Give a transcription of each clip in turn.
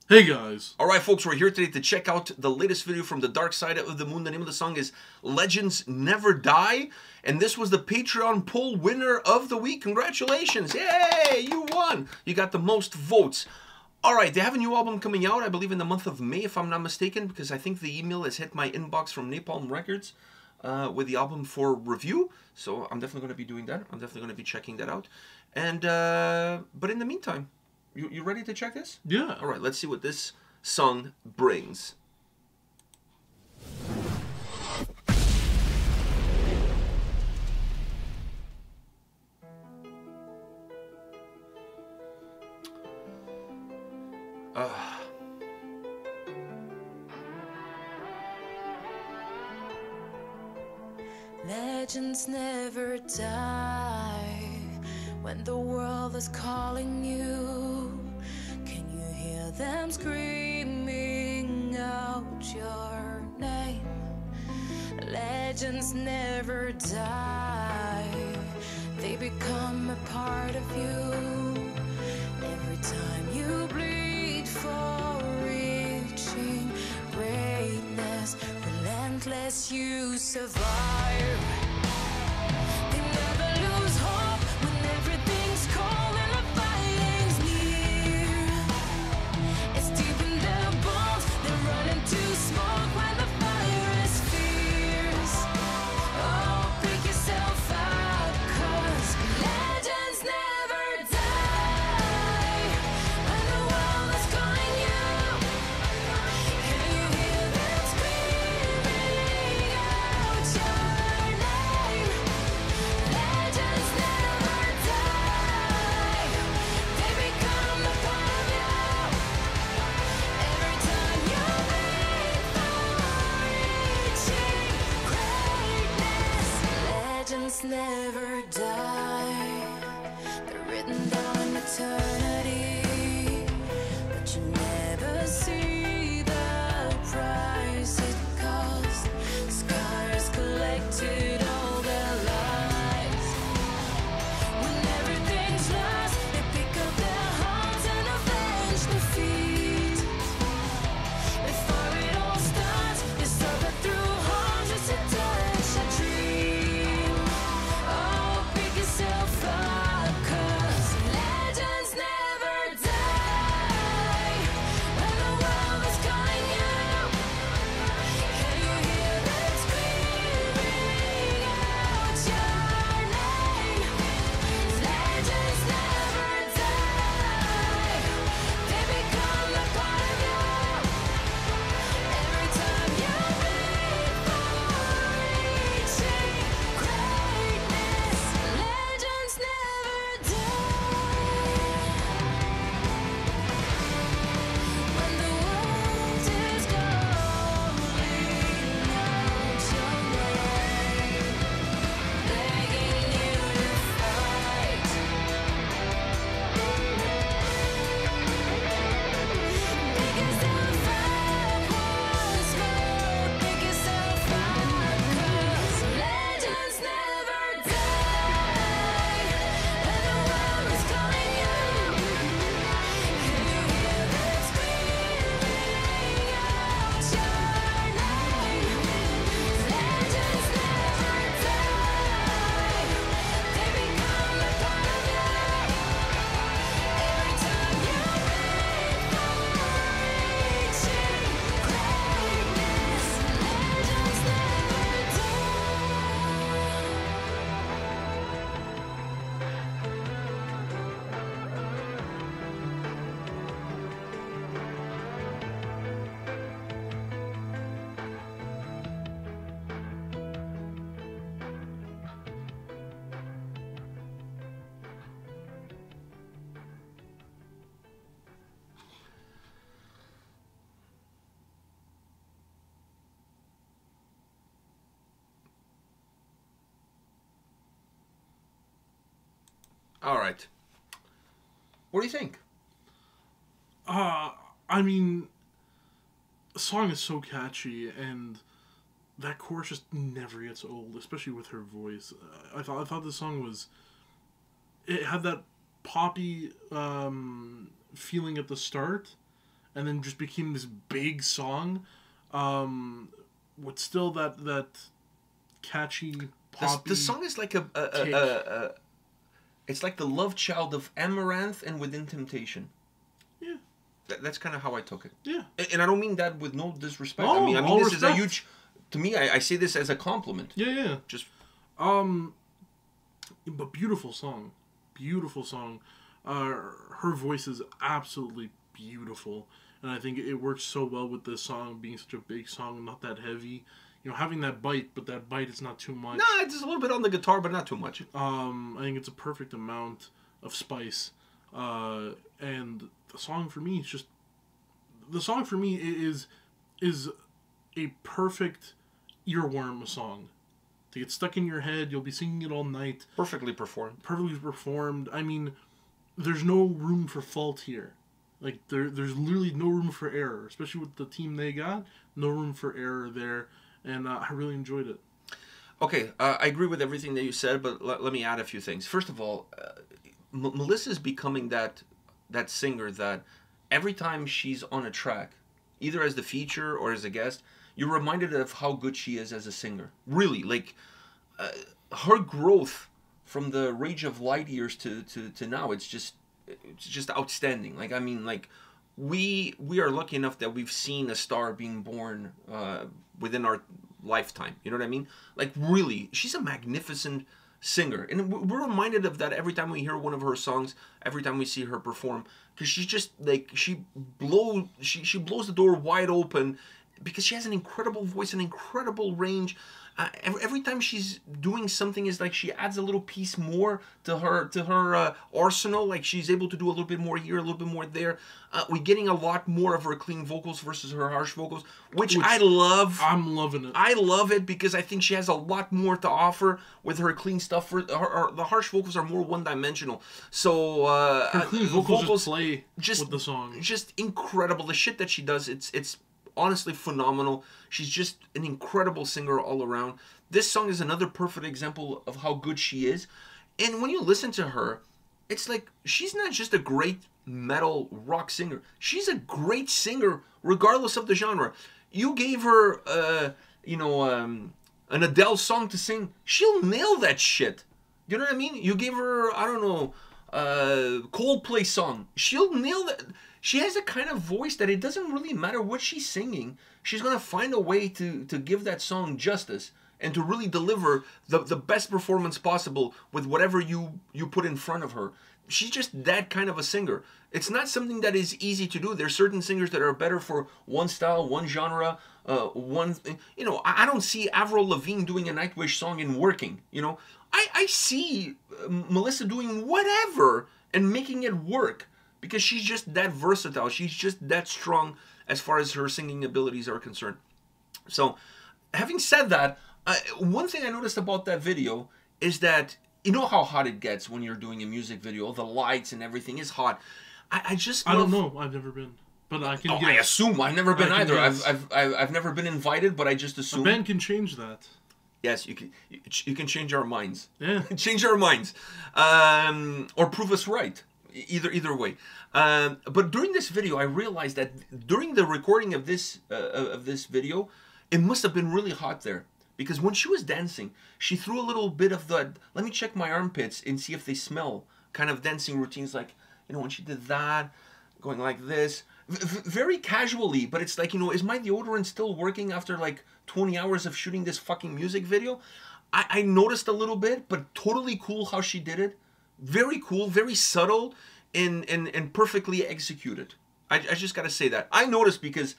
Hey guys! Alright folks, we're here today to check out the latest video from the Dark Side of the Moon. The name of the song is Legends Never Die. And this was the Patreon poll winner of the week. Congratulations! Yay! You won! You got the most votes. Alright, they have a new album coming out, I believe in the month of May, if I'm not mistaken, because I think the email has hit my inbox from Napalm Records with the album for review. So I'm definitely going to be doing that. I'm definitely going to be checking that out. And, but in the meantime, you ready to check this? Yeah. All right, let's see what this song brings. Legends never die when the world is calling you. Can you hear them screaming out your name? Legends never die, they become a part of you. Every time you bleed for reaching greatness, relentless you survive. They never lose hope when everything's cold and the fighting's near. It's deep in their bones, they're running to smoke when the fire is fierce. Oh, pick yourself out, 'cause legends never die. When the world is calling you, can you hear them screaming out your name? Legends never die, they become a part of you. Every time you leave for reaching greatness, legends never die. They're written down in eternity, but you never see the price it costs. Scars collected all their lives. When everything's lost, they pick up their hearts and avenge defeat. Before it all starts, they suffer through hundreds to touch a dream. Oh, pick yourself up, 'cause legends never die. When the world is calling you, can you hear them screaming out your name? Legends never die, they become a part of you. Every time you bleed for reaching greatness, legends never die. When the world is calling out your name, begging you to fight. Pick yourself up once more, pick yourself up, 'cause legends never die. When the world is calling you, can you hear them screaming out your name? Legends never die, they become a part of you. Every time you bleed for reaching greatness, legends never All right. What do you think? I mean, the song is so catchy, and that chorus just never gets old, especially with her voice. I thought the song was... It had that poppy feeling at the start, and then just became this big song, with still that catchy poppy. The song is like it's like the love child of Amaranth and Within Temptation. Yeah. That's kind of how I took it. Yeah. And I don't mean that with no disrespect. No, I mean all this is a respect. huge. To me, I say this as a compliment. Yeah. Just But beautiful song. Beautiful song. Her voice is absolutely beautiful. And I think it works so well with this song being such a big song, not that heavy. You know, having that bite, but that bite is not too much. no, it's just a little bit on the guitar, but not too much. I think it's a perfect amount of spice. And the song for me is just... The song for me is a perfect earworm song. To get stuck in your head, you'll be singing it all night. Perfectly performed. Perfectly performed. I mean, there's no room for fault here. Like, there's literally no room for error. Especially with the team they got. No room for error there. And I really enjoyed it. Okay, I agree with everything that you said, but let me add a few things. First of all, Melissa is becoming that singer that every time she's on a track, either as the feature or as a guest, you're reminded of how good she is as a singer. Really, like, her growth from the Rage of Light years to now, it's just outstanding. Like, I mean, like, we are lucky enough that we've seen a star being born within our lifetime. You know what I mean? Like, really, she's a magnificent singer, and we're reminded of that every time we hear one of her songs, every time we see her perform, because she's just like she blows the door wide open, because she has an incredible voice, an incredible range. Every time she's doing something, is like she adds a little piece more to her arsenal. Like, she's able to do a little bit more here, a little bit more there. We're getting a lot more of her clean vocals versus her harsh vocals, which I love. I'm loving it. I love it because I think she has a lot more to offer with her clean stuff. The harsh vocals are more one-dimensional. So Her clean vocals just play with the song. Just incredible. The shit that she does, it's honestly phenomenal. She's just an incredible singer all around. This song is another perfect example of how good she is. And when you listen to her, it's like she's not just a great metal rock singer. She's a great singer regardless of the genre. You gave her an Adele song to sing, she'll nail that shit. You know what I mean? You gave her, I don't know, Coldplay song, she'll nail that. She has a kind of voice that it doesn't really matter what she's singing. She's going to find a way to give that song justice and to really deliver the best performance possible with whatever you put in front of her. She's just that kind of a singer. It's not something that is easy to do. There's certain singers that are better for one style, one genre, one... You know, I don't see Avril Lavigne doing a Nightwish song and working, you know. I see Melissa doing whatever and making it work, because she's just that versatile. She's just that strong as far as her singing abilities are concerned. So, having said that, one thing I noticed about that video is that, you know how hot it gets when you're doing a music video? The lights and everything is hot. I don't know. I've never been. But I can guess. I assume. I've never been either. Guess. I've never been invited, but I just assume. A band can change that. Yes, you can change our minds. Yeah. Change our minds. Or prove us right. Either way. But during this video, I realized that during the recording of this video, it must have been really hot there. Because when she was dancing, she threw a little bit of the, let me check my armpits and see if they smell, kind of dancing routines. Like, you know, when she did that, going like this, very casually, but it's like, you know, is my deodorant still working after like 20 hours of shooting this fucking music video? I noticed a little bit, but totally cool how she did it. Very cool, very subtle, and perfectly executed. I just gotta say that. I noticed because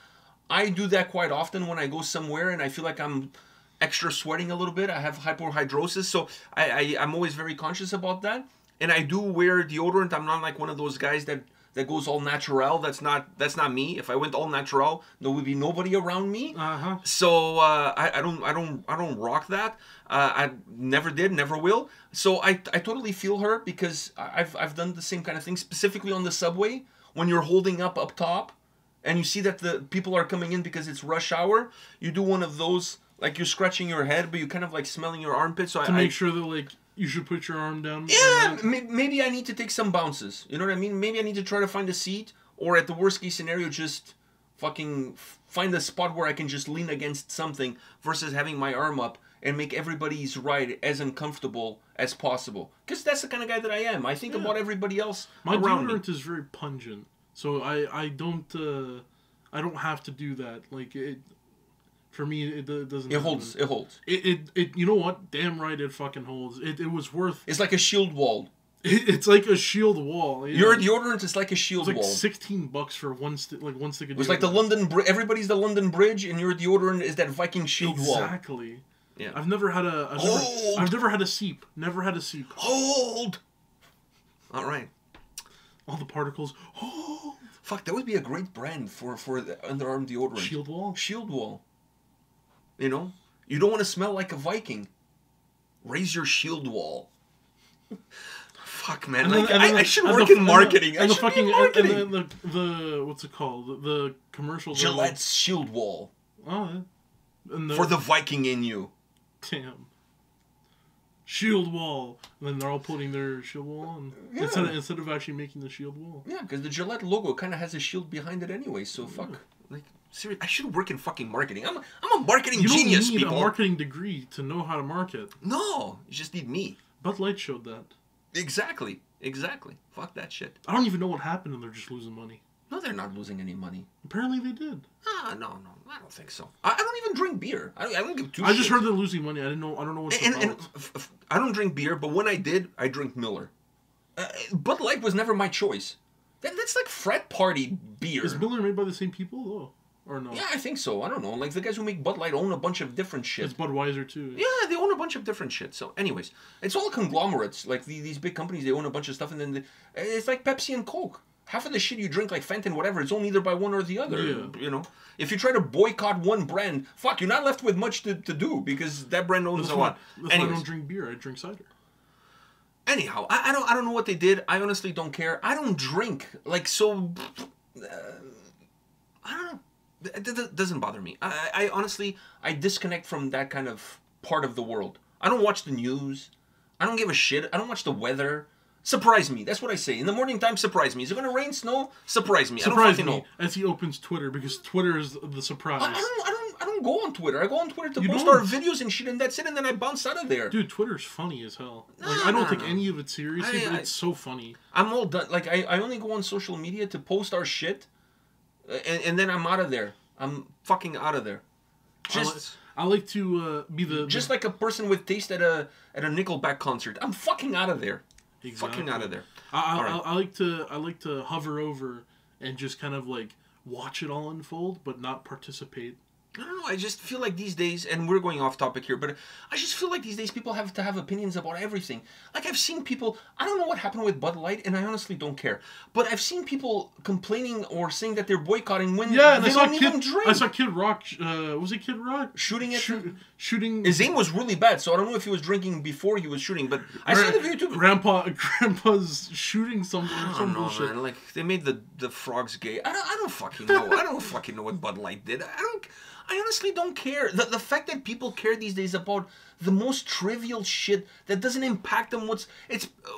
I do that quite often when I go somewhere and I feel like I'm extra sweating a little bit. I have hyperhidrosis, so I'm always very conscious about that. And I do wear deodorant. I'm not like one of those guys that goes all natural. That's not me. If I went all natural, there would be nobody around me. So I don't rock that. I never did, never will. So I totally feel her, because I've done the same kind of thing, specifically on the subway when you're holding up top and you see that the people are coming in because it's rush hour. You do one of those, like you're scratching your head, but you kind of like smelling your armpit. So to make sure that like you should put your arm down. Yeah, maybe I need to take some bounces. You know what I mean? Maybe I need to try to find a seat or at the worst case scenario, just fucking find a spot where I can just lean against something versus having my arm up and make everybody's ride as uncomfortable as possible. Because that's the kind of guy that I am. I think about everybody else My around deodorant me. is very pungent, so I don't have to do that. Like it, for me, it doesn't. It holds. It holds. It you know what? Damn right, it fucking holds. It was worth. It's like a shield wall. It's like a shield wall. Yeah. Your deodorant is like a shield It's like wall. $16 for one stick, like one stick of deodorant. It's like the London. Everybody's the London Bridge, and your deodorant is that Viking shield wall. Exactly. Yeah. I've never had a. Hold! I've never had a seep. Never had a seep. Hold. All right. All the particles. Oh. Fuck, that would be a great brand for the underarm deodorant. Shield wall. Shield wall. You know, you don't want to smell like a Viking. Raise your shield wall. Fuck, man. Like, I should work in marketing. I should be in marketing. And then the what's it called? The commercial. Gillette's shield wall. Oh, yeah. And For the Viking in you. damn. Shield wall. And then they're all putting their shield wall on. Yeah. Instead of actually making the shield wall. Yeah, because the Gillette logo kind of has a shield behind it anyway, so fuck. Like, seriously, I should work in fucking marketing. I'm a marketing You genius, don't need people. a marketing degree to know how to market. No, you just need me. Bud Light showed that. Exactly. Fuck that shit. I don't even know what happened and they're just losing money. No, they're not losing any money. Apparently they did. No, I don't think so. I don't even drink beer. I don't give two shits. I just heard they're losing money. I don't know what it's And about. I don't drink beer, but when I did, I drink Miller. Bud Light was never my choice. That's like frat party beer. Is Miller made by the same people though? Or no? Yeah, I think so. I don't know. Like, the guys who make Bud Light own a bunch of different shit. It's Budweiser too. Yeah, they own a bunch of different shit. So, anyways, it's all conglomerates. Like, these big companies, they own a bunch of stuff, and then it's like Pepsi and Coke. Half of the shit you drink, like Fanta and whatever, it's owned either by one or the other. Yeah. You know? If you try to boycott one brand, fuck, you're not left with much to do, because that brand owns That's a lot. why I Anyways. don't drink beer. I drink cider. Anyhow, I don't know what they did. I honestly don't care. I don't drink. Like, so... I don't know. It doesn't bother me. I honestly, I disconnect from that kind of part of the world. I don't watch the news. I don't give a shit. I don't watch the weather. Surprise me. That's what I say. In the morning time, surprise me. Is it going to rain, snow? Surprise me. Surprise I don't me fucking know. as he opens Twitter because Twitter is the surprise. I don't go on Twitter. I go on Twitter to You post don't? our videos and shit, and that's it, and then I bounce out of there. Dude, Twitter's funny as hell. Like, No, I don't no, take no. any of it seriously, but it's so funny. I'm all done. Like, I only go on social media to post our shit, and then I'm out of there. I'm fucking out of there. I like to be Just like a person with taste at a Nickelback concert. I'm fucking out of there. Exactly. Fucking out of there. I like to hover over and just kind of like watch it all unfold, but not participate. I don't know. I just feel like these days, and we're going off topic here, but I just feel like these days people have to have opinions about everything. Like, I've seen people, I don't know what happened with Bud Light, and I honestly don't care. But I've seen people complaining or saying that they're boycotting when Yeah, and they don't even drink. I saw Kid Rock. Was it Kid Rock Shooting at shooting? His aim was really bad, so I don't know if he was drinking before he was shooting, but I saw the video too. Grandpa's shooting something. I Some don't know, bullshit. man. Like, they made the frogs gay. I don't fucking know. I don't fucking know what Bud Light did. I honestly don't care. The fact that people care these days about the most trivial shit that doesn't impact them.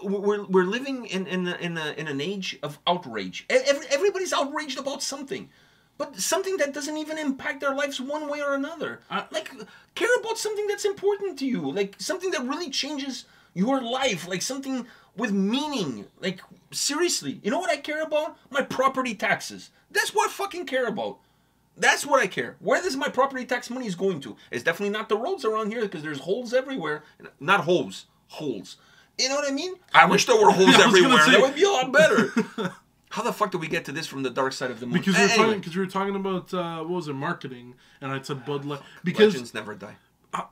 We're living in an age of outrage. Everybody's outraged about something, but something that doesn't even impact their lives one way or another. Like, care about something that's important to you. Like, something that really changes your life. Like, something with meaning. Like, seriously, you know what I care about? My property taxes. That's what I fucking care about. That's what I care. Where does my property tax money is going to? It's definitely not the roads around here, because there's holes everywhere. Not holes. Holes. You know what I mean? I wish there were holes everywhere. That would be a lot better. How the fuck did we get to this from the dark side of the moon? Because we were talking about what was it, marketing, and I said Bud Light. Because Legends never die.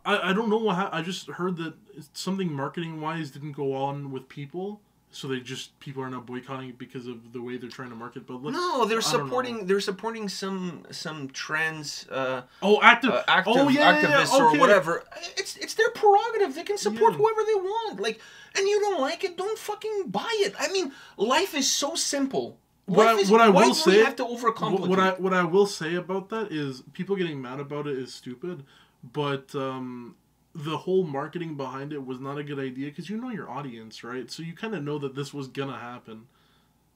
I don't know what I just heard that something marketing wise didn't go on with people. So people are now boycotting it because of the way they're trying to market Bud Light. No, they're supporting some trans activists or whatever. It's their prerogative. They can support whoever they want. Like, and you don't like it, don't fucking buy it. I mean, life is so simple. Why do we have to overcomplicate? What I will say about that is people getting mad about it is stupid, but the whole marketing behind it was not a good idea because you know your audience, right? So you kind of know that this was gonna happen.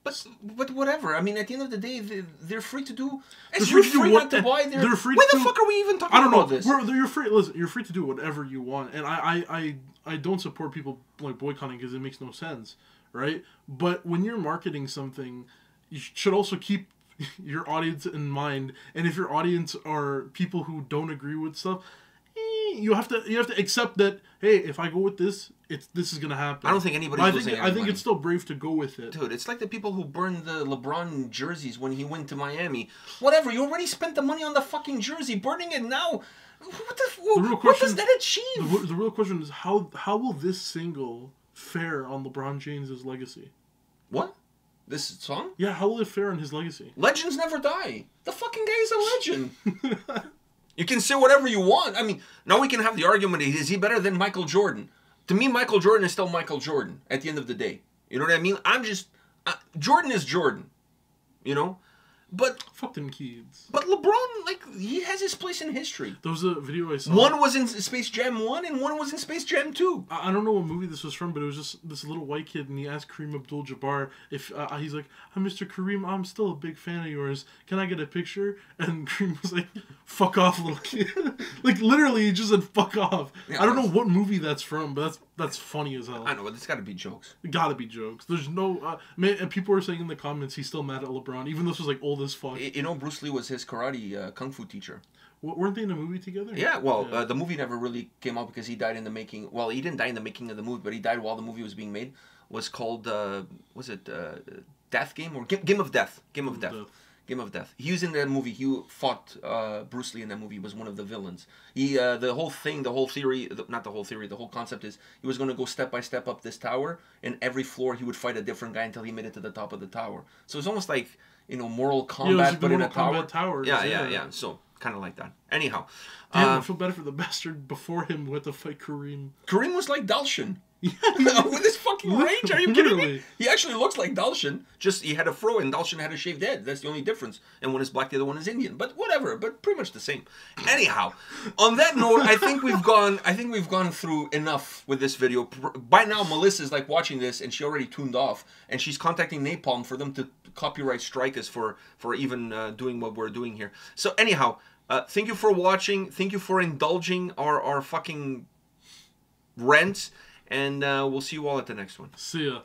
But whatever. I mean, at the end of the day, they're free to do. They're As free you're to do free what- not to buy their. they're free Why to the do- fuck are we even talking I don't know. about this? You're free. Listen, you're free to do whatever you want, and I don't support people like boycotting because it makes no sense, right? But when you're marketing something, you should also keep your audience in mind. And if your audience are people who don't agree with stuff, you have to accept that. Hey, if I go with this, this is gonna happen. I don't think anybody's But losing I any think money. it's still brave to go with it. Dude, it's like the people who burned the LeBron jerseys when he went to Miami. Whatever, you already spent the money on the fucking jersey. Burning it now, what does that achieve? The real question is how will this single fare on LeBron James' legacy? What? This song? Yeah, how will it fare on his legacy? Legends never die. The fucking guy is a legend. You can say whatever you want. I mean, now we can have the argument, is he better than Michael Jordan? To me, Michael Jordan is still Michael Jordan at the end of the day. You know what I mean? Jordan is Jordan. You know? But Fuck them kids. But LeBron, like, he has his place in history. There was a video I saw. One was in Space Jam 1 and one was in Space Jam 2. I don't know what movie this was from, but it was just this little white kid, and he asked Kareem Abdul-Jabbar if he's like, "Hi, Mr. Kareem, I'm still a big fan of yours. Can I get a picture?" And Kareem was like, "Fuck off, little kid." Like literally, he just said, "Fuck off." Yeah, I don't know what movie that's from, but that's funny as hell. I know, but it's got to be jokes. It gotta be jokes. There's no man, and people were saying in the comments he's still mad at LeBron, even though this was like old as fuck. You know, Bruce Lee was his karate kung fu teacher. Weren't they in a movie together? Yeah, well, the movie never really came out because he died in the making. Well, he didn't die in the making of the movie, but he died while the movie was being made. Was called, Death Game or Game of Death? Game of Death. Game of Death. He was in that movie. He fought Bruce Lee in that movie. He was one of the villains. He the whole concept is he was going to go step by step up this tower, and every floor he would fight a different guy until he made it to the top of the tower. So it's almost like, you know, Mortal Kombat, but in a tower. Towers, Yeah. So kind of like that. Anyhow, Damn, I feel better for the bastard before him who had to fight Kareem. Kareem was like Dalshin. With his fucking range, are you kidding me? Literally. He actually looks like Dalshin. Just he had a fro and Dalshin had a shaved head. That's the only difference. And one is black, the other one is Indian. But whatever. But pretty much the same. Anyhow, on that note, I think we've gone through enough with this video. By now, Melissa's like watching this and she already tuned off, and she's contacting Napalm for them to copyright strike us for even doing what we're doing here. So anyhow, thank you for watching. Thank you for indulging our fucking rants. And we'll see you all at the next one. See ya.